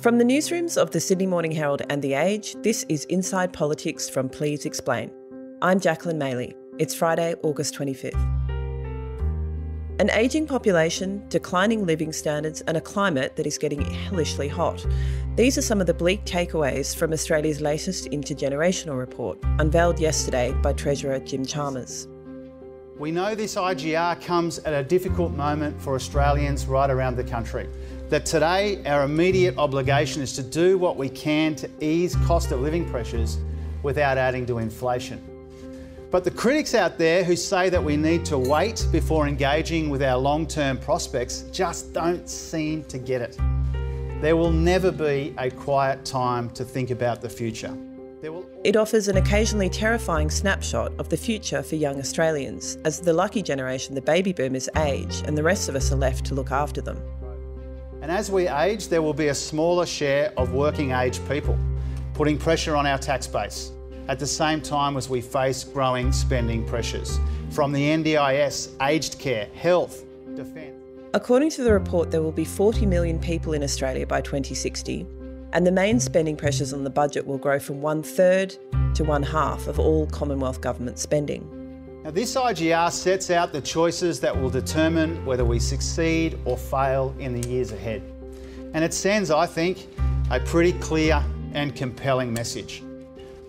From the newsrooms of the Sydney Morning Herald and The Age, this is Inside Politics from Please Explain. I'm Jacqueline Maley. It's Friday, August 25th. An ageing population, declining living standards and a climate that is getting hellishly hot. These are some of the bleak takeaways from Australia's latest Intergenerational Report, unveiled yesterday by Treasurer Jim Chalmers. We know this IGR comes at a difficult moment for Australians right around the country. That today our immediate obligation is to do what we can to ease cost of living pressures without adding to inflation. But the critics out there who say that we need to wait before engaging with our long-term prospects just don't seem to get it. There will never be a quiet time to think about the future. It offers an occasionally terrifying snapshot of the future for young Australians, as the lucky generation, the baby boomers, age and the rest of us are left to look after them. And as we age, there will be a smaller share of working age people, putting pressure on our tax base, at the same time as we face growing spending pressures from the NDIS, aged care, health, defence. According to the report, there will be 40 million people in Australia by 2060, and the main spending pressures on the budget will grow from 1/3 to 1/2 of all Commonwealth government spending. Now, this IGR sets out the choices that will determine whether we succeed or fail in the years ahead. And it sends, I think, a pretty clear and compelling message.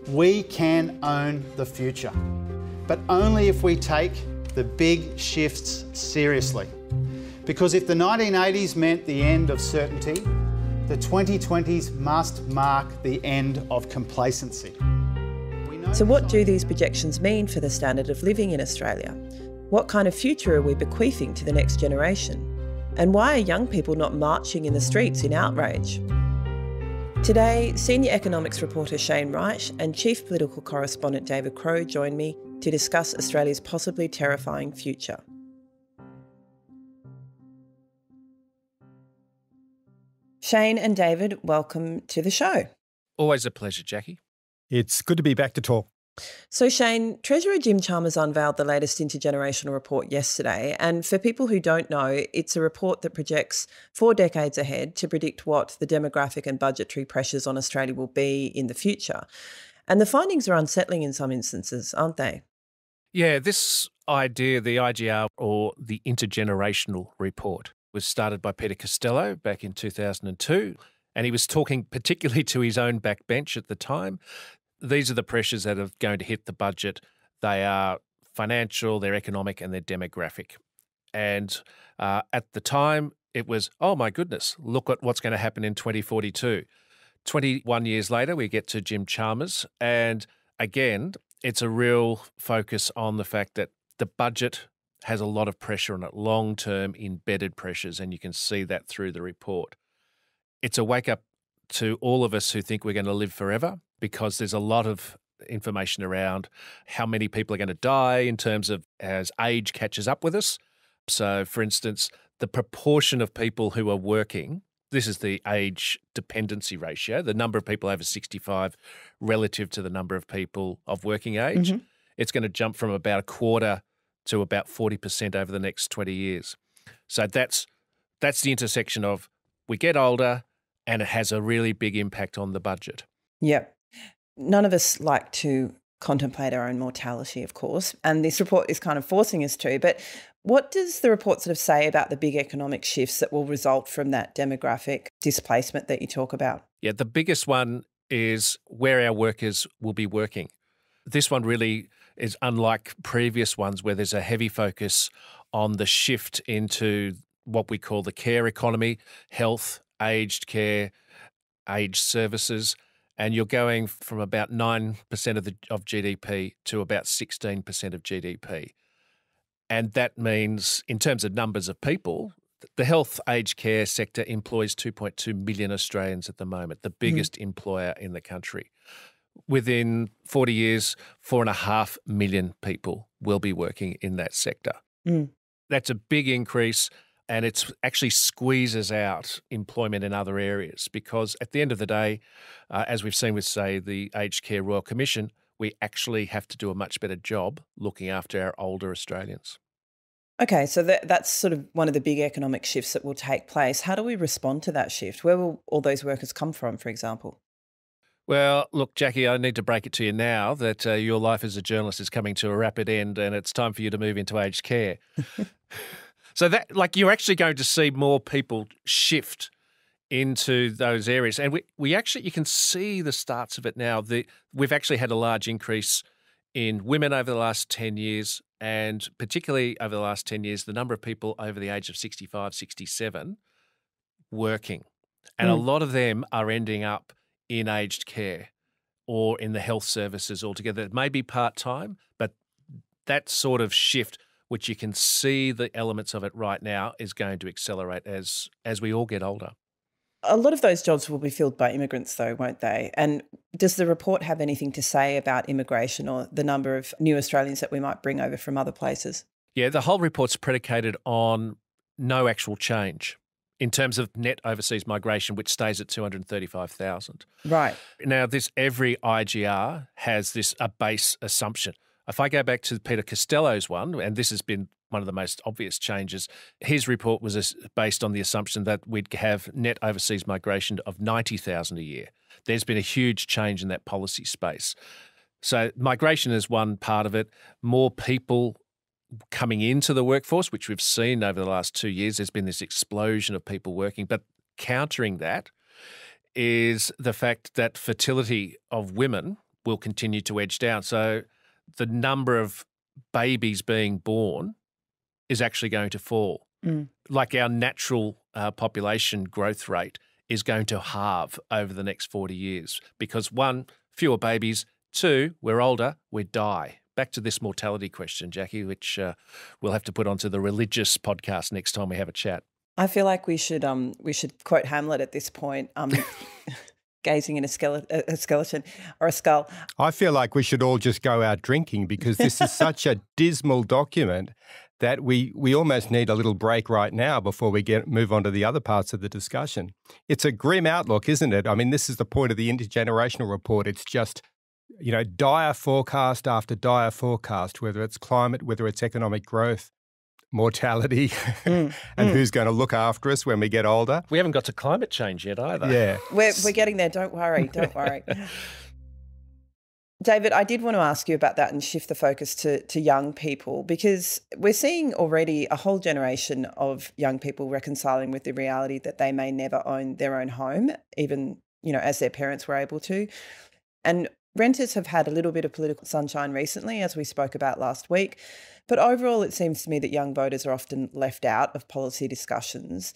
We can own the future, but only if we take the big shifts seriously. Because if the 1980s meant the end of certainty, the 2020s must mark the end of complacency. So what do these projections mean for the standard of living in Australia? What kind of future are we bequeathing to the next generation? And why are young people not marching in the streets in outrage? Today, senior economics reporter Shane Wright and chief political correspondent David Crowe join me to discuss Australia's possibly terrifying future. Shane and David, welcome to the show. Always a pleasure, Jackie. It's good to be back to talk. So Shane, Treasurer Jim Chalmers unveiled the latest Intergenerational Report yesterday, and for people who don't know, it's a report that projects 4 decades ahead to predict what the demographic and budgetary pressures on Australia will be in the future. And the findings are unsettling in some instances, aren't they? Yeah, this idea, the IGR or the Intergenerational Report, was started by Peter Costello back in 2002, and he was talking particularly to his own backbench at the time. These are the pressures that are going to hit the budget. They are financial, they're economic, and they're demographic. And at the time, it was, oh my goodness, look at what's going to happen in 2042. 21 years later, we get to Jim Chalmers. And again, it's a real focus on the fact that the budget has a lot of pressure on it, long-term embedded pressures, and you can see that through the report. It's a wake-up to all of us who think we're going to live forever, because there's a lot of information around how many people are going to die in terms of as age catches up with us. So, for instance, the proportion of people who are working, this is the age dependency ratio, the number of people over 65 relative to the number of people of working age. Mm-hmm. It's going to jump from about a quarter to about 40% over the next 20 years. So that's the intersection of we get older and it has a really big impact on the budget. Yeah. None of us like to contemplate our own mortality, of course, and this report is kind of forcing us to. But what does the report sort of say about the big economic shifts that will result from that demographic displacement that you talk about? Yeah, the biggest one is where our workers will be working. This one really is unlike previous ones where there's a heavy focus on the shift into what we call the care economy, health, aged care, aged services. And you're going from about 9% of GDP to about 16% of GDP. And that means, in terms of numbers of people, the health aged care sector employs 2.2 million Australians at the moment, the biggest employer in the country. Within 40 years, 4.5 million people will be working in that sector. That's a big increase. And it actually squeezes out employment in other areas because at the end of the day, as we've seen with, say, the Aged Care Royal Commission, we actually have to do a much better job looking after our older Australians. Okay, so that's sort of one of the big economic shifts that will take place. How do we respond to that shift? Where will all those workers come from, for example? Well, look, Jackie, I need to break it to you now that your life as a journalist is coming to a rapid end and it's time for you to move into aged care. So that, like, you're actually going to see more people shift into those areas. And we actually, you can see the starts of it now. We've actually had a large increase in women over the last 10 years, and particularly over the last 10 years, the number of people over the age of 65, 67 working. And a lot of them are ending up in aged care or in the health services altogether. It may be part-time, but that sort of shift, which you can see the elements of it right now, is going to accelerate as we all get older. A lot of those jobs will be filled by immigrants, though, won't they? And does the report have anything to say about immigration or the number of new Australians that we might bring over from other places? Yeah, the whole report's predicated on no actual change in terms of net overseas migration, which stays at 235,000. Right. Now, every IGR has a base assumption. If I go back to Peter Costello's one, and this has been one of the most obvious changes, his report was based on the assumption that we'd have net overseas migration of 90,000 a year. There's been a huge change in that policy space. So migration is one part of it. More people coming into the workforce, which we've seen over the last 2 years. There's been this explosion of people working. But countering that is the fact that fertility of women will continue to edge down. So the number of babies being born is actually going to fall. Like our natural population growth rate is going to halve over the next 40 years because, one, fewer babies, two, we're older, we die. Back to this mortality question, Jackie, which we'll have to put onto the religious podcast next time we have a chat. I feel like we should quote Hamlet at this point. Gazing in a skeleton or a skull. I feel like we should all just go out drinking because this is such a dismal document that we almost need a little break right now before we move on to the other parts of the discussion. It's a grim outlook, isn't it? I mean, this is the point of the Intergenerational Report. It's just, dire forecast after dire forecast, whether it's climate, whether it's economic growth, mortality, and who's going to look after us when we get older. We haven't got to climate change yet either. Yeah. We're getting there. Don't worry. David, I did want to ask you about that and shift the focus to young people, because we're seeing already a whole generation of young people reconciling with the reality that they may never own their own home, even, as their parents were able to. And renters have had a little bit of political sunshine recently, as we spoke about last week. But overall, it seems to me that young voters are often left out of policy discussions.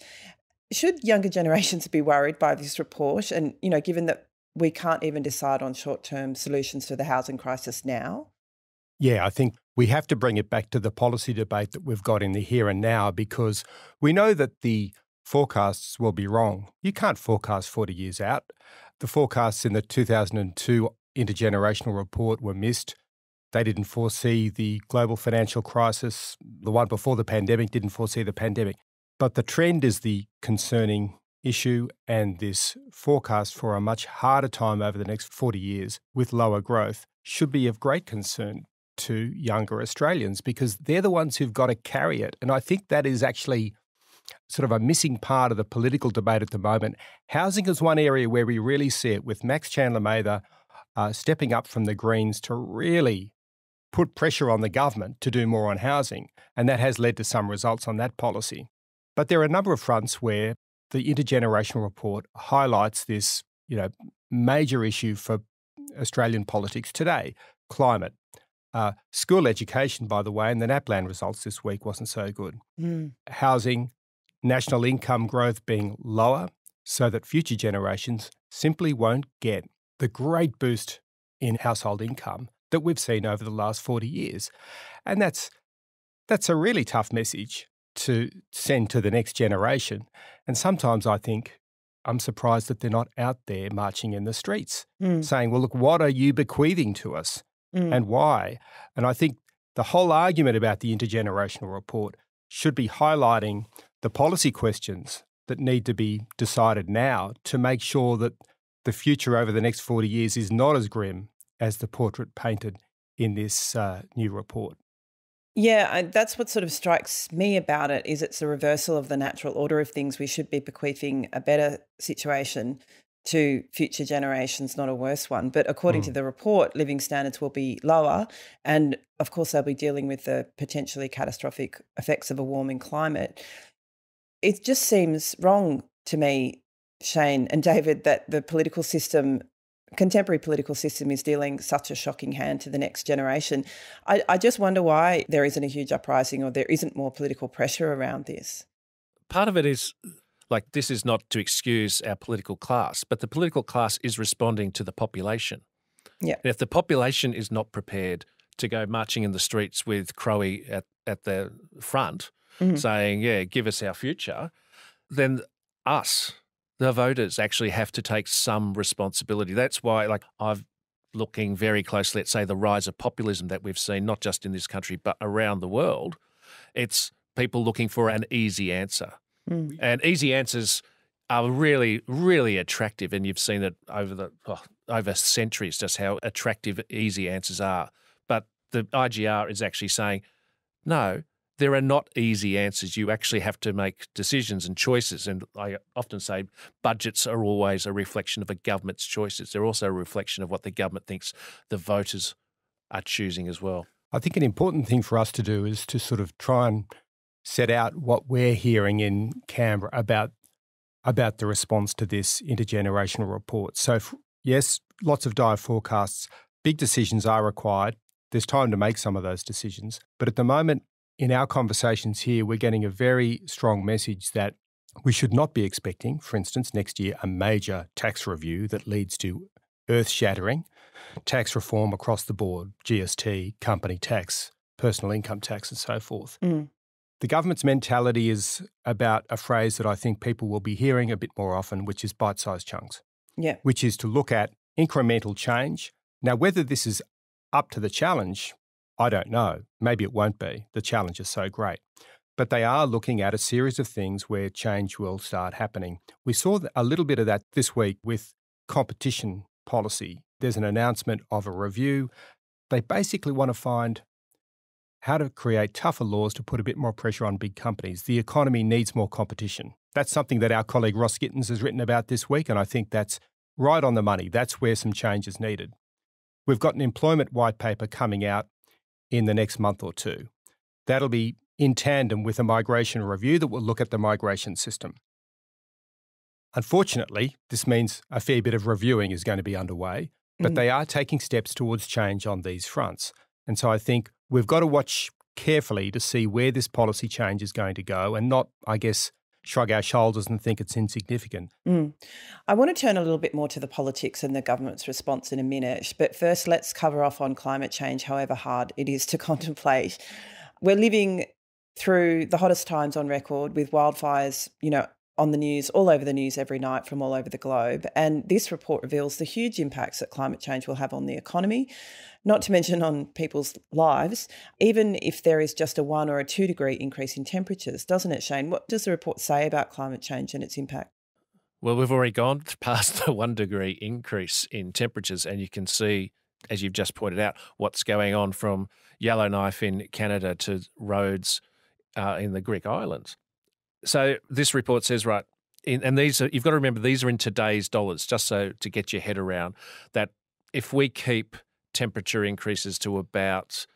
Should younger generations be worried by this report? And, given that we can't even decide on short-term solutions to the housing crisis now? Yeah, I think we have to bring it back to the policy debate that we've got in the here and now, because we know that the forecasts will be wrong. You can't forecast 40 years out. The forecasts in the 2002 Intergenerational Report were missed. They didn't foresee the global financial crisis. The one before the pandemic didn't foresee the pandemic. But the trend is the concerning issue, and this forecast for a much harder time over the next 40 years with lower growth should be of great concern to younger Australians, because they're the ones who've got to carry it. And I think that is actually sort of a missing part of the political debate at the moment. Housing is one area where we really see it, with Max Chandler-Mather stepping up from the Greens to really put pressure on the government to do more on housing, and that has led to some results on that policy. But there are a number of fronts where the Intergenerational Report highlights this, major issue for Australian politics today: climate, school education, by the way, and the NAPLAN results this week wasn't so good. Housing, national income growth being lower, so that future generations simply won't get the great boost in household income that we've seen over the last 40 years. And that's a really tough message to send to the next generation. And sometimes I think I'm surprised that they're not out there marching in the streets saying, well, look, what are you bequeathing to us and why? And I think the whole argument about the Intergenerational Report should be highlighting the policy questions that need to be decided now to make sure that the future over the next 40 years is not as grim as the portrait painted in this new report. Yeah, that's what sort of strikes me about it, is it's a reversal of the natural order of things. We should be bequeathing a better situation to future generations, not a worse one. But according to the report, living standards will be lower. And of course, they'll be dealing with the potentially catastrophic effects of a warming climate. It just seems wrong to me, Shane and David, that the contemporary political system is dealing such a shocking hand to the next generation. I just wonder why there isn't a huge uprising or there isn't more political pressure around this. Part of it is, like, this is not to excuse our political class, but the political class is responding to the population. Yeah. And if the population is not prepared to go marching in the streets with Crowe at the front saying, yeah, give us our future, then us, the voters, actually have to take some responsibility. That's why, like, I've looking very closely at, say, the rise of populism that we've seen, not just in this country, but around the world. It's people looking for an easy answer. And easy answers are really, really attractive. And you've seen it over centuries, just how attractive easy answers are. But the IGR is actually saying, no, there are not easy answers. You actually have to make decisions and choices. And I often say budgets are always a reflection of a government's choices. They're also a reflection of what the government thinks the voters are choosing as well. I think an important thing for us to do is to sort of try and set out what we're hearing in Canberra about the response to this intergenerational report. So, yes, lots of dire forecasts. Big decisions are required. There's time to make some of those decisions. But at the moment, in our conversations here, we're getting a very strong message that we should not be expecting, for instance, next year, a major tax review that leads to earth-shattering tax reform across the board, GST, company tax, personal income tax and so forth. The government's mentality is about a phrase that I think people will be hearing a bit more often, which is bite-sized chunks, which is to look at incremental change. Now, whether this is up to the challenge, I don't know. Maybe it won't be. The challenge is so great. But they are looking at a series of things where change will start happening. We saw a little bit of that this week with competition policy. There's an announcement of a review. They basically want to find how to create tougher laws to put a bit more pressure on big companies. The economy needs more competition. That's something that our colleague Ross Gittins has written about this week, and I think that's right on the money. That's where some change is needed. We've got an employment white paper coming out in the next month or two. That'll be in tandem with a migration review that will look at the migration system. Unfortunately, this means a fair bit of reviewing is going to be underway, but they are taking steps towards change on these fronts. And so I think we've got to watch carefully to see where this policy change is going to go and not, I guess, shrug our shoulders and think it's insignificant. I want to turn a little bit more to the politics and the government's response in a minute. But first, let's cover off on climate change, however hard it is to contemplate. We're living through the hottest times on record with wildfires, on the news, all over the news every night from all over the globe. And this report reveals the huge impacts that climate change will have on the economy, not to mention on people's lives, even if there is just a 1 or a 2 degree increase in temperatures, doesn't it, Shane? What does the report say about climate change and its impact? Well, we've already gone past the 1 degree increase in temperatures, and you can see, as you've just pointed out, what's going on from Yellowknife in Canada to roads in the Greek islands. So this report says, right, and these are, you've got to remember, these are in today's dollars, just so to get your head around that if we keep temperature increases to about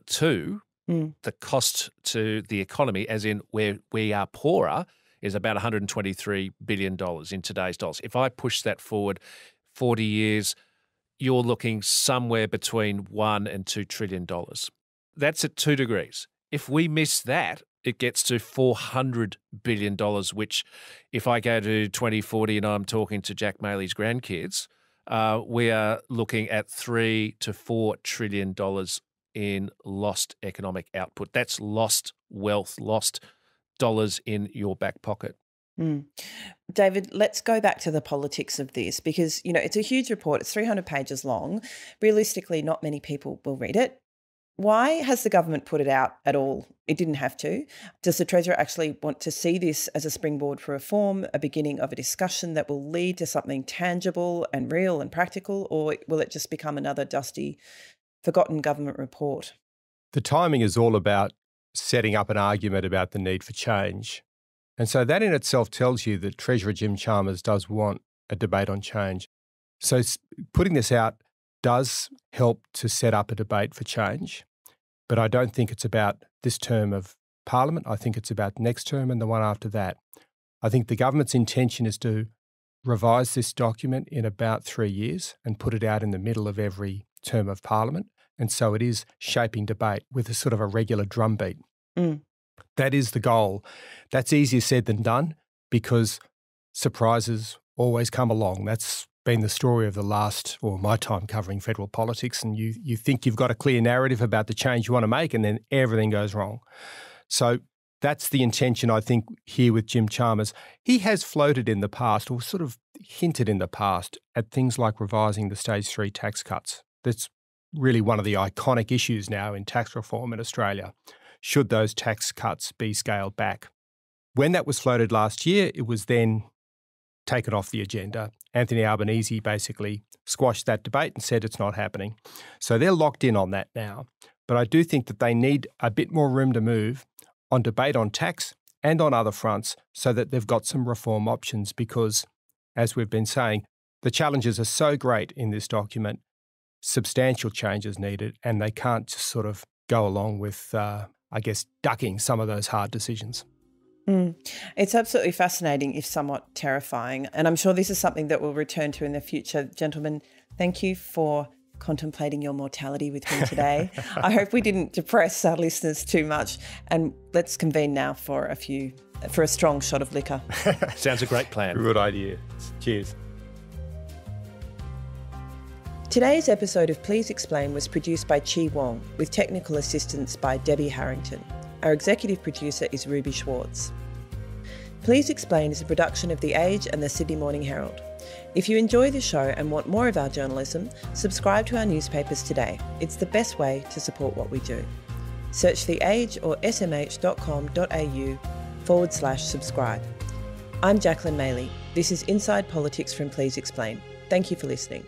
2, the cost to the economy, as in where we are poorer, is about $123 billion in today's dollars. If I push that forward 40 years, you're looking somewhere between $1 and $2 trillion. That's at 2 degrees. If we miss that, it gets to $400 billion, which if I go to 2040 and I'm talking to Jack Maley's grandkids, we are looking at $3 to $4 trillion in lost economic output. That's lost wealth, lost dollars in your back pocket. David, let's go back to the politics of this because, it's a huge report. It's 300 pages long. Realistically, not many people will read it. Why has the government put it out at all? It didn't have to. Does the Treasurer actually want to see this as a springboard for reform, a beginning of a discussion that will lead to something tangible and real and practical, or will it just become another dusty, forgotten government report? The timing is all about setting up an argument about the need for change. And so that in itself tells you that Treasurer Jim Chalmers does want a debate on change. So putting this out does help to set up a debate for change, but I don't think it's about this term of Parliament. I think it's about next term and the one after that. I think the government's intention is to revise this document in about 3 years and put it out in the middle of every term of Parliament. And so it is shaping debate with a sort of a regular drumbeat. That is the goal. That's easier said than done because surprises always come along. That's been the story of the last, or my time covering federal politics, and you think you've got a clear narrative about the change you want to make and then everything goes wrong. So that's the intention, I think, here with Jim Chalmers. He has floated in the past, or sort of hinted in the past, at things like revising the Stage 3 tax cuts. That's really one of the iconic issues now in tax reform in Australia. Should those tax cuts be scaled back? When that was floated last year, it was then taken off the agenda. Anthony Albanese basically squashed that debate and said it's not happening. So they're locked in on that now. But I do think that they need a bit more room to move on debate on tax and on other fronts so that they've got some reform options because, as we've been saying, the challenges are so great in this document, substantial changes needed, and they can't just sort of go along with, ducking some of those hard decisions. It's absolutely fascinating, if somewhat terrifying. And I'm sure this is something that we'll return to in the future. Gentlemen, thank you for contemplating your mortality with me today. I hope we didn't depress our listeners too much. And let's convene now for a strong shot of liquor. Sounds a great plan. Good idea. Cheers. Today's episode of Please Explain was produced by Chi Wong, with technical assistance by Debbie Harrington. Our executive producer is Ruby Schwartz. Please Explain is a production of The Age and the Sydney Morning Herald. If you enjoy the show and want more of our journalism, subscribe to our newspapers today. It's the best way to support what we do. Search The Age or smh.com.au/subscribe. I'm Jacqueline Maley. This is Inside Politics from Please Explain. Thank you for listening.